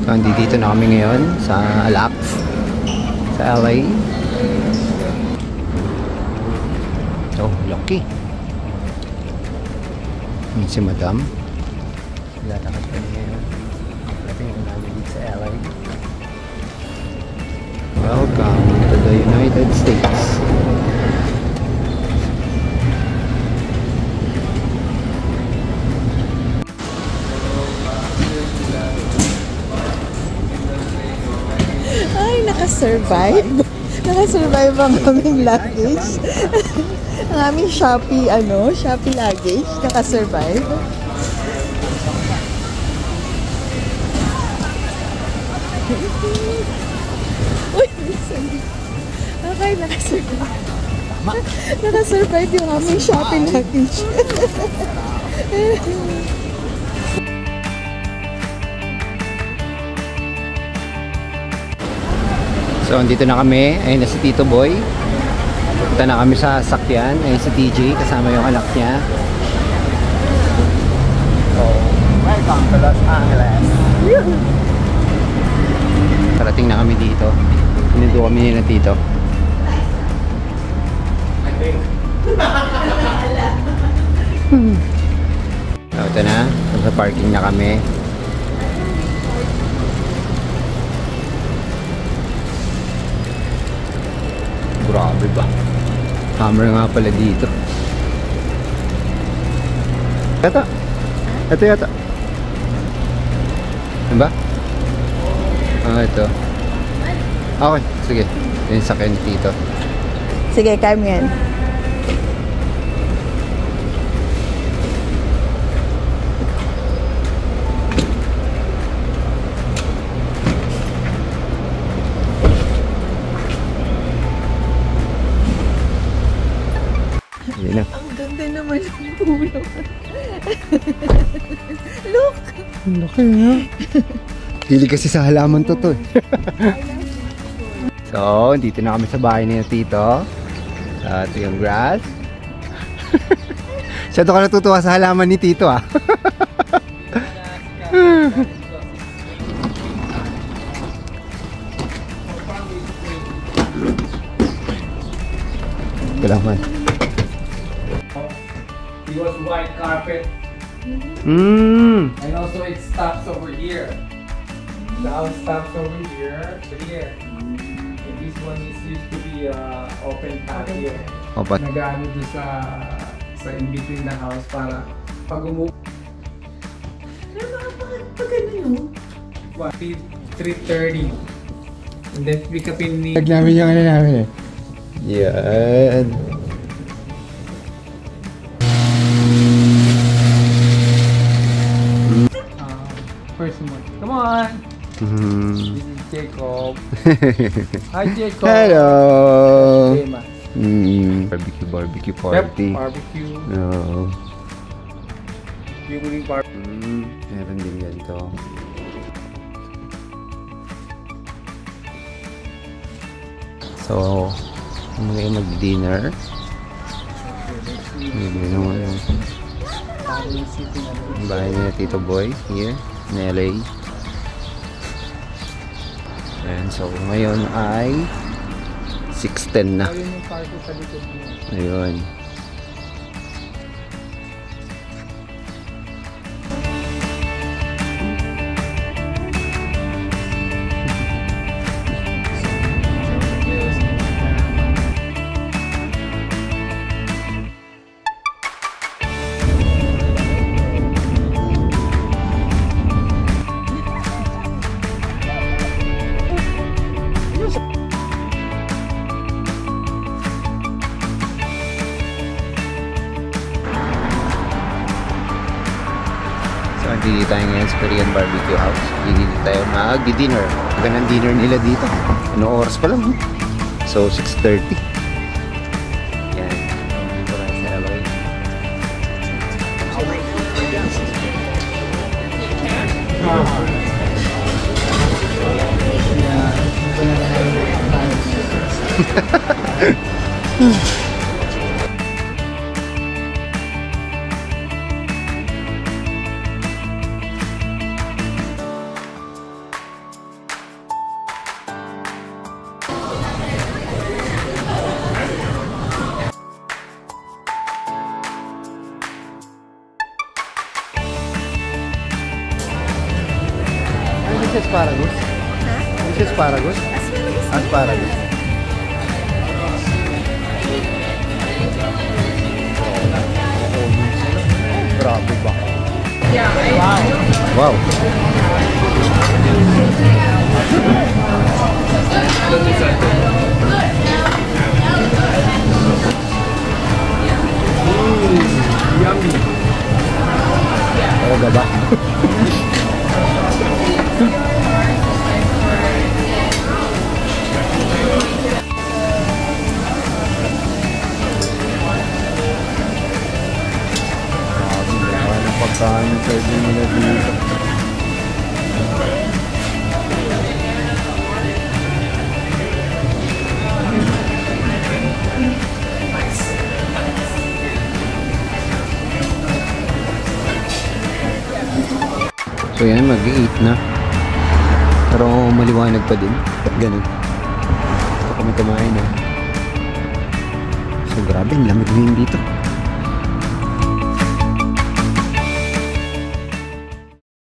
So, dito na kami ngayon sa Alax, sa LA. Oh, lucky. Yan si Madam. Lalakad kami ngayon. Patingin namin dito sa LA. Welcome to the United States. Ay, nakasurvive. Nakasurvive ang aming luggage. Ang aming Shopee, Shopee luggage. Nakasurvive. Uy, okay, nakasurvive. Nakasurvive yung aming Shopee luggage. So, andito na kami. Ayun na si Tito Boy. Punta na kami sa sakyan. Ayun si TJ. Kasama yung anak niya. So, welcome to Los Angeles. Parating na kami dito. Pinundo kami nila Tito. So, ito na. Sa parking na kami. Grabe ba? Hammer nga pala dito. Yata. Ito yata. Ano ba? Ah, ito. Okay, sige. Yung sakyan ni Tito. Sige, kami yan. Yun na. Ang ganda naman ng puno. Look! Ang laki nga. Hili kasi sa halaman to. So, dito na kami sa bahay ni Tito. Ito yung grass. Siya to ka natutuwa sa halaman ni Tito ah. Kalaman. It was white carpet. And Also it stops over here. The house stops over here to here. And this one is used to be open patio. Opat. Nag-ano doon sa in between the house para pag umuwi. Pero pag ano yun? 3:30. And then pick up in the... Namin yung ano namin eh. Yan. First one. Come on! This is Jacob. Hi Jacob! Hello! Tema. Barbecue party. Yep, barbecue. No. Viewing barbecue. Meron din ganito. So, ngayon mag-dinner. Ngayon naman yung bahay ni Tito Boy here in LA. And so, ngayon ay 6:10 na. Ayun yung party sa likod mo. Ayun. Dito tayo ngayon sa Korean Barbecue House. Dito tayo mag-dinner. Ganang dinner nila dito. Ano oras pa lang? So, 6:30. Yan. Dito tayo sa LA. asparagus? This is asparagus? Asparagus. Grabe ba? Wow. Yummy. Oh, gaba. Pagkain yung pwede nila dito. So yan, mag-8 na. Pero maliwanag pa din. Ganun. Ito kami kumain na. So grabe, ang lamig din dito.